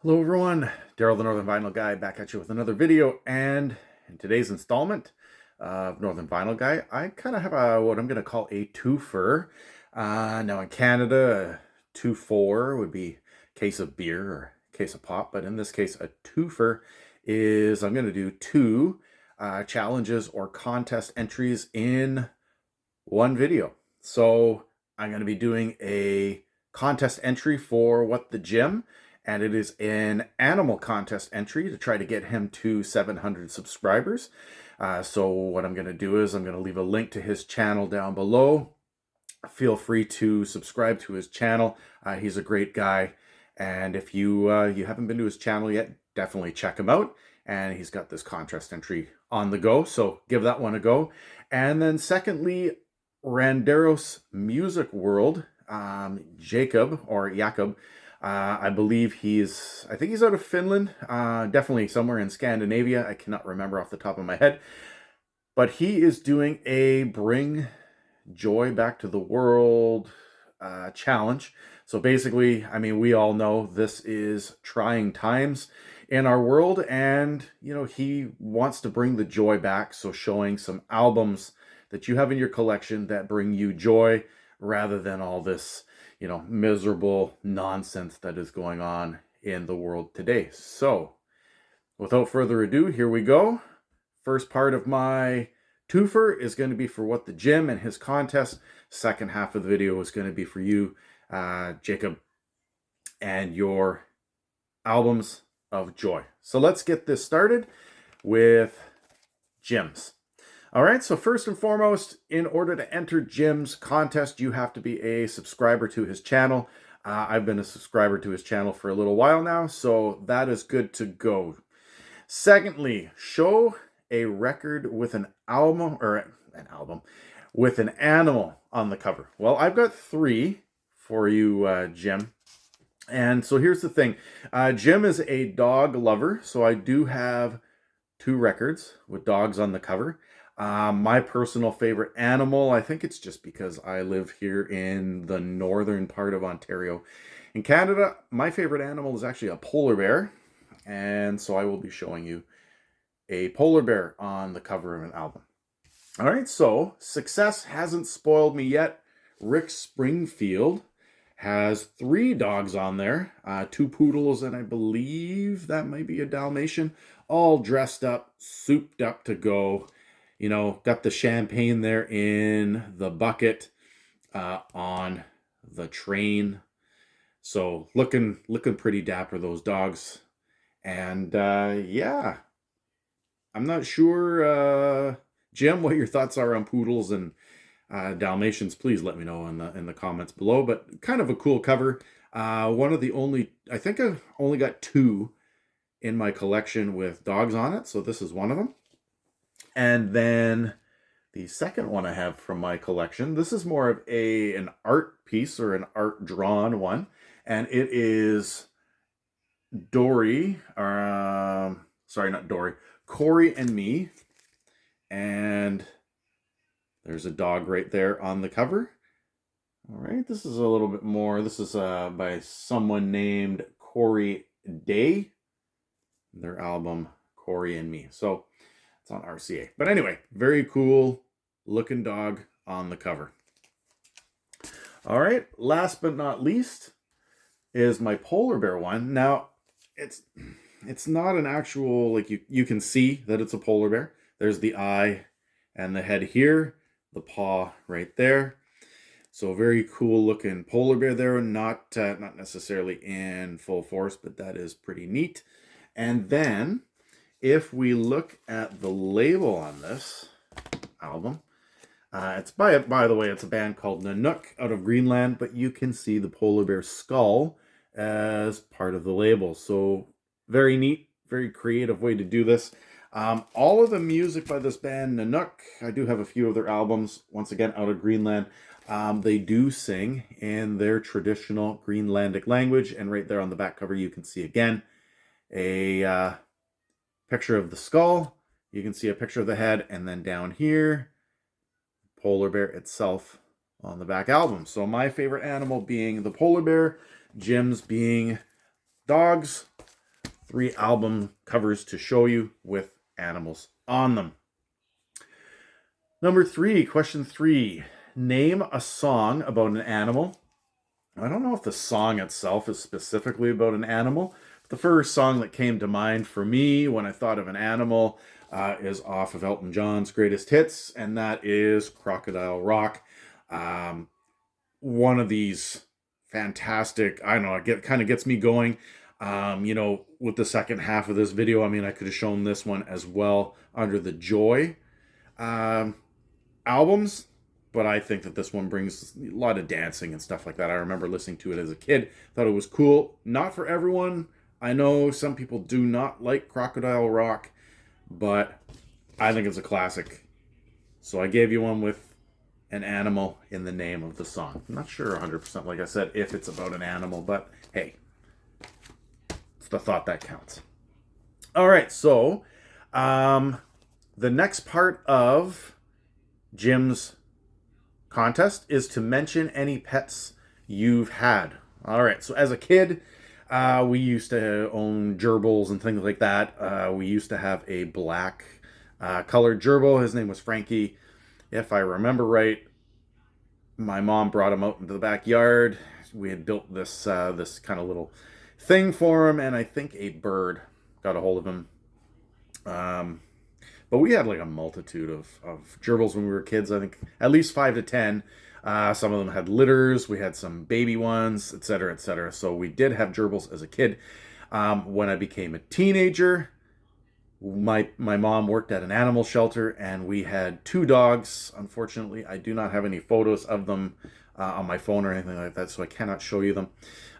Hello everyone, Daryl the Northern Vinyl Guy back at you with another video, and in today's installment of Northern Vinyl Guy, I kind of have what I'm going to call a twofer. Now in Canada, a 2-4 would be a case of beer or a case of pop, but in this case a twofer is I'm going to do two challenges or contest entries in one video. So I'm going to be doing a contest entry for What the Gym, and it is an animal contest entry to try to get him to 700 subscribers. So what I'm going to do is I'm going to leave a link to his channel down below. Feel free to subscribe to his channel. He's a great guy, and if you haven't been to his channel yet, definitely check him out. And he's got this contest entry on the go, so give that one a go. And then secondly, Randeros Musicworld, Jacob, I believe I think he's out of Finland, definitely somewhere in Scandinavia. I cannot remember off the top of my head. But he is doing a Bring Joy Back to the World challenge. So basically, I mean, we all know this is trying times in our world, and, you know, he wants to bring the joy back. So showing some albums that you have in your collection that bring you joy rather than all this, you know, miserable nonsense that is going on in the world today. So without further ado, here we go. First part of my twofer is going to be for What the Gym and his contest. Second half of the video is going to be for you, Jacob, and your albums of joy. So let's get this started with Jim's. All right, so first and foremost, in order to enter Jim's contest, you have to be a subscriber to his channel. I've been a subscriber to his channel for a little while now, so that is good to go. Secondly, show a record with an album, with an animal on the cover. Well, I've got three for you, Jim. And so here's the thing. Jim is a dog lover, so I do have two records with dogs on the cover. My personal favorite animal, I think it's just because I live here in the northern part of Ontario. In Canada, my favorite animal is actually a polar bear. And so I will be showing you a polar bear on the cover of an album. All right, so success hasn't spoiled me yet. Rick Springfield has three dogs on there, two poodles, and I believe that might be a Dalmatian, all dressed up, souped up to go. You know, got the champagne there in the bucket on the train. So looking pretty dapper, those dogs. And yeah, I'm not sure, Jim, what your thoughts are on poodles and Dalmatians. Please let me know in the comments below. But kind of a cool cover. One of the only, I think I've only got two in my collection with dogs on it. So this is one of them. And then the second one I have from my collection, this is more of an art piece or an art drawn one. And it is Dory, sorry, not Dory, Corey and Me. And there's a dog right there on the cover. All right, this is a little bit more. This is by someone named Corey Day. Their album, Corey and Me. So it's on RCA. But anyway, very cool looking dog on the cover. All right, last but not least is my polar bear one. Now, it's not an actual, like, you can see that it's a polar bear. There's the eye and the head here, the paw right there. So very cool looking polar bear there. Not necessarily in full force, but that is pretty neat. And then if we look at the label on this album, it's by the way, it's a band called Nanook out of Greenland, but you can see the polar bear skull as part of the label. So very neat, very creative way to do this. All of the music by this band, Nanook, I do have a few of their albums, once again, out of Greenland. They do sing in their traditional Greenlandic language, and right there on the back cover, you can see again a picture of the skull. You can see a picture of the head, and then down here, polar bear itself on the back album. So my favorite animal being the polar bear, Jim's being dogs. 3 album covers to show you with animals on them. Number 3, question 3. Name a song about an animal. I don't know if the song itself is specifically about an animal. The first song that came to mind for me when I thought of an animal is off of Elton John's Greatest Hits, and that is Crocodile Rock. One of these fantastic, I don't know, it kind of gets me going. With the second half of this video, I mean, I could have shown this one as well under the Joy albums, but I think that this one brings a lot of dancing and stuff like that. I remember listening to it as a kid, thought it was cool. Not for everyone. I know some people do not like Crocodile Rock, but I think it's a classic. So I gave you one with an animal in the name of the song. I'm not sure 100%, like I said, if it's about an animal, but hey, it's the thought that counts. All right, so the next part of Jim's contest is to mention any pets you've had. All right, so as a kid, we used to own gerbils and things like that. We used to have a black colored gerbil. His name was Frankie. If I remember right, my mom brought him out into the backyard. We had built this this kind of little thing for him, and I think a bird got a hold of him. But we had like a multitude of gerbils when we were kids. I think at least 5 to 10. Some of them had litters. We had some baby ones, etc., etc. So we did have gerbils as a kid. When I became a teenager, my mom worked at an animal shelter, and we had 2 dogs. Unfortunately, I do not have any photos of them on my phone or anything like that, so I cannot show you them.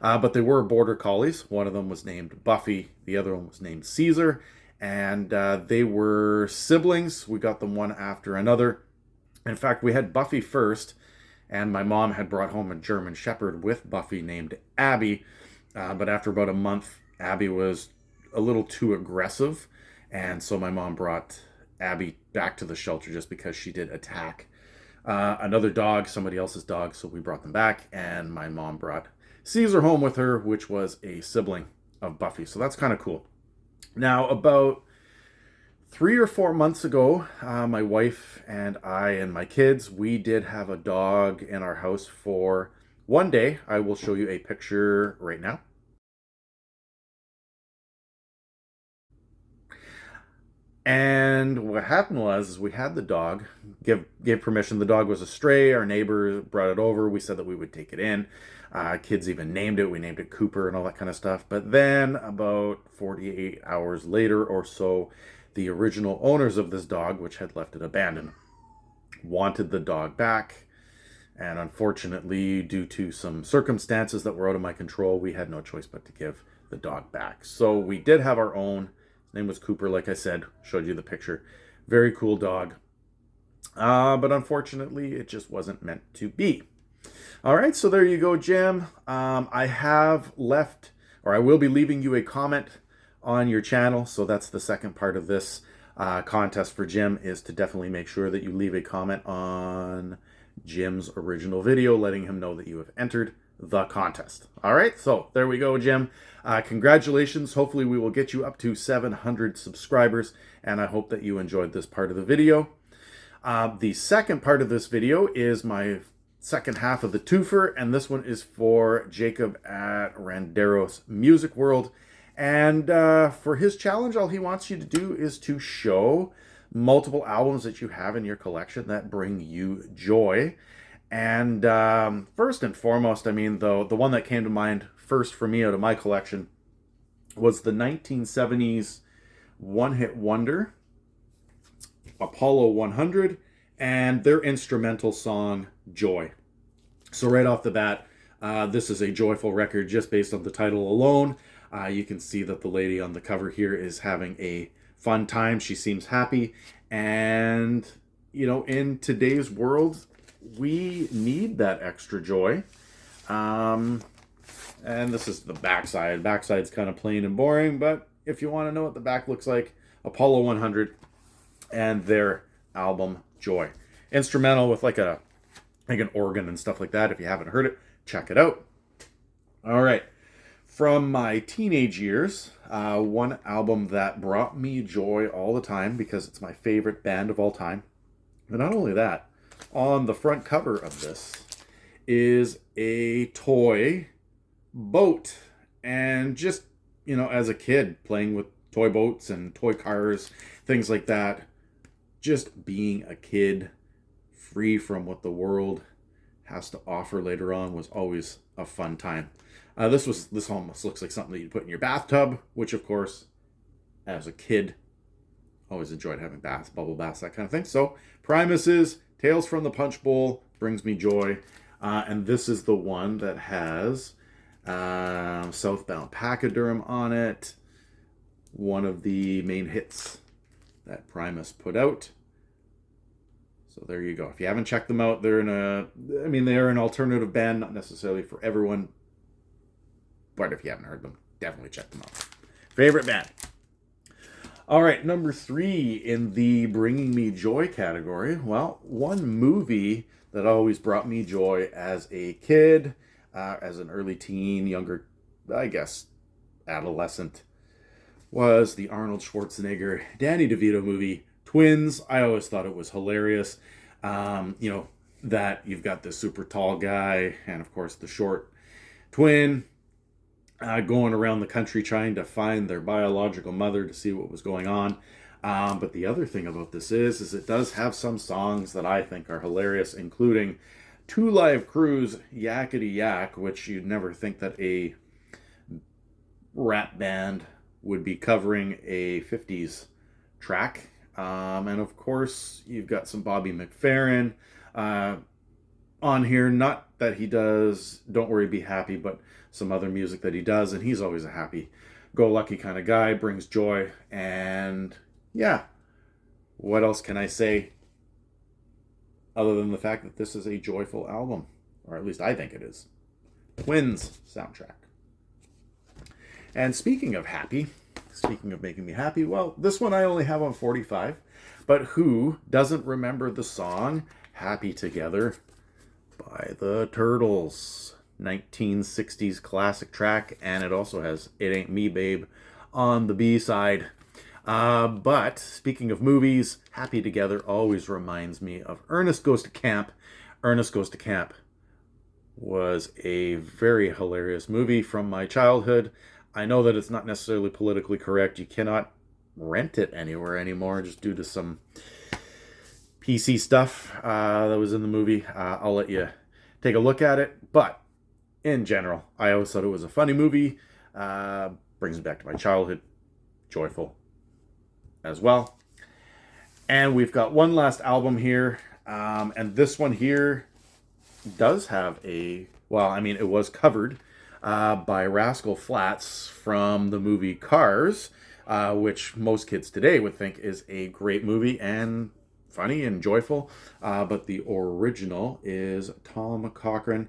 But they were border collies. One of them was named Buffy. The other one was named Caesar. And they were siblings. We got them one after another. In fact, we had Buffy first, and my mom had brought home a German Shepherd with Buffy named Abby. But after about a month, Abby was a little too aggressive, and so my mom brought Abby back to the shelter just because she did attack another dog, somebody else's dog, so we brought them back, and my mom brought Caesar home with her, which was a sibling of Buffy. So that's kind of cool. Now, about 3 or 4 months ago, my wife and I and my kids, we did have a dog in our house for one day. I will show you a picture right now. And what happened was we had the dog, gave permission. The dog was a stray. Our neighbor brought it over. We said that we would take it in. Kids even named it. We named it Cooper and all that kind of stuff. But then about 48 hours later or so, the original owners of this dog, which had left it abandoned, wanted the dog back. And unfortunately, due to some circumstances that were out of my control, we had no choice but to give the dog back. So we did have our own. His name was Cooper, like I said, showed you the picture. Very cool dog. But unfortunately, it just wasn't meant to be. All right, so there you go, Jim. I have left, or I will be leaving you a comment on your channel. So that's the second part of this contest for Jim, is to definitely make sure that you leave a comment on Jim's original video, letting him know that you have entered the contest. All right, so there we go, Jim. Congratulations. Hopefully we will get you up to 700 subscribers, and I hope that you enjoyed this part of the video. The second part of this video is my second half of the twofer, and this one is for Jacob at Randeros Musicworld. And for his challenge, all he wants you to do is to show multiple albums that you have in your collection that bring you joy. And first and foremost, I mean, the one that came to mind first for me out of my collection was the 1970s one-hit wonder, Apollo 100, and their instrumental song, Joy. So right off the bat, this is a joyful record just based on the title alone. You can see that the lady on the cover here is having a fun time. She seems happy. And, you know, in today's world, we need that extra joy. And this is the backside. Backside's kind of plain and boring, but if you want to know what the back looks like, Apollo 100 and their album Joy. Instrumental with like an organ and stuff like that. If you haven't heard it, check it out. All right. From my teenage years, one album that brought me joy all the time because it's my favorite band of all time. But not only that, on the front cover of this is a toy boat. And just, as a kid playing with toy boats and toy cars, things like that, just being a kid free from what the world has to offer later on was always a fun time. This almost looks like something that you'd put in your bathtub, which of course, as a kid, always enjoyed having baths, bubble baths, that kind of thing. So Primus's Tales from the Punch Bowl brings me joy. And this is the one that has Southbound Pachyderm on it. One of the main hits that Primus put out. So there you go. If you haven't checked them out, they're an alternative band, not necessarily for everyone. But if you haven't heard them, definitely check them out. Favorite band. All right, number 3 in the Bringing Me Joy category. Well, one movie that always brought me joy as a kid, as an early teen, younger, I guess, adolescent, was the Arnold Schwarzenegger, Danny DeVito movie, Twins. I always thought it was hilarious. That you've got the super tall guy and, of course, the short twin going around the country trying to find their biological mother to see what was going on. But the other thing about this is it does have some songs that I think are hilarious, including Two Live Crew's Yakety Yak, which you'd never think that a rap band would be covering a 50s track. And of course, you've got some Bobby McFerrin on here. Not that he does Don't Worry Be Happy, but some other music that he does. And he's always a happy-go-lucky kind of guy, brings joy. And yeah, what else can I say other than the fact that this is a joyful album? Or at least I think it is. Twins soundtrack. And speaking of making me happy, well, this one I only have on 45. But who doesn't remember the song Happy Together by the Turtles? 1960s classic track, and it also has It Ain't Me Babe on the B-side. But speaking of movies, Happy Together always reminds me of Ernest Goes to Camp. Ernest Goes to Camp was a very hilarious movie from my childhood. I know that it's not necessarily politically correct. You cannot rent it anywhere anymore just due to some PC stuff that was in the movie. I'll let you take a look at it. But in general, I always thought it was a funny movie. Brings me back to my childhood. Joyful as well. And we've got one last album here. And this one here does have it was covered by Rascal Flatts from the movie Cars, which most kids today would think is a great movie and funny and joyful. But the original is Tom Cochrane.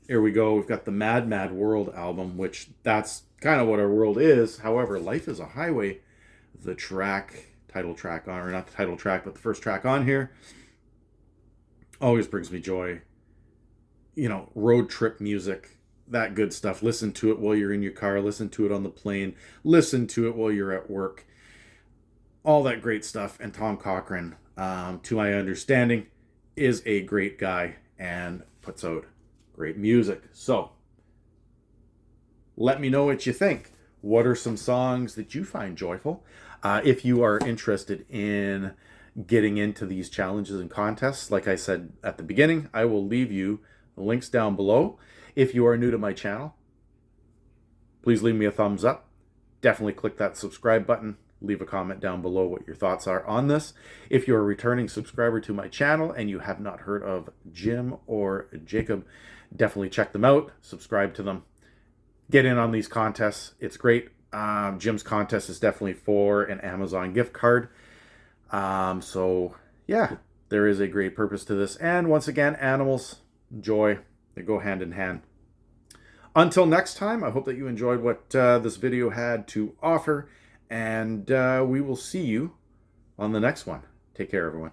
Here we go. We've got the Mad Mad World album, which that's kind of what our world is. However, Life is a Highway, the title track on, or not the title track, but the first track on here, always brings me joy. Road trip music, that good stuff. Listen to it while you're in your car. Listen to it on the plane. Listen to it while you're at work. All that great stuff. And Tom Cochrane, to my understanding, is a great guy and puts out great music. So, let me know what you think. What are some songs that you find joyful? If you are interested in getting into these challenges and contests, like I said at the beginning, I will leave you the links down below. If you are new to my channel, please leave me a thumbs up. Definitely click that subscribe button. Leave a comment down below what your thoughts are on this. If you're a returning subscriber to my channel and you have not heard of Jim or Jacob, definitely check them out. Subscribe to them. Get in on these contests. It's great. Jim's contest is definitely for an Amazon gift card. So, yeah, there is a great purpose to this. And once again, animals, joy, they go hand in hand. Until next time, I hope that you enjoyed what this video had to offer. And we will see you on the next one. Take care, everyone.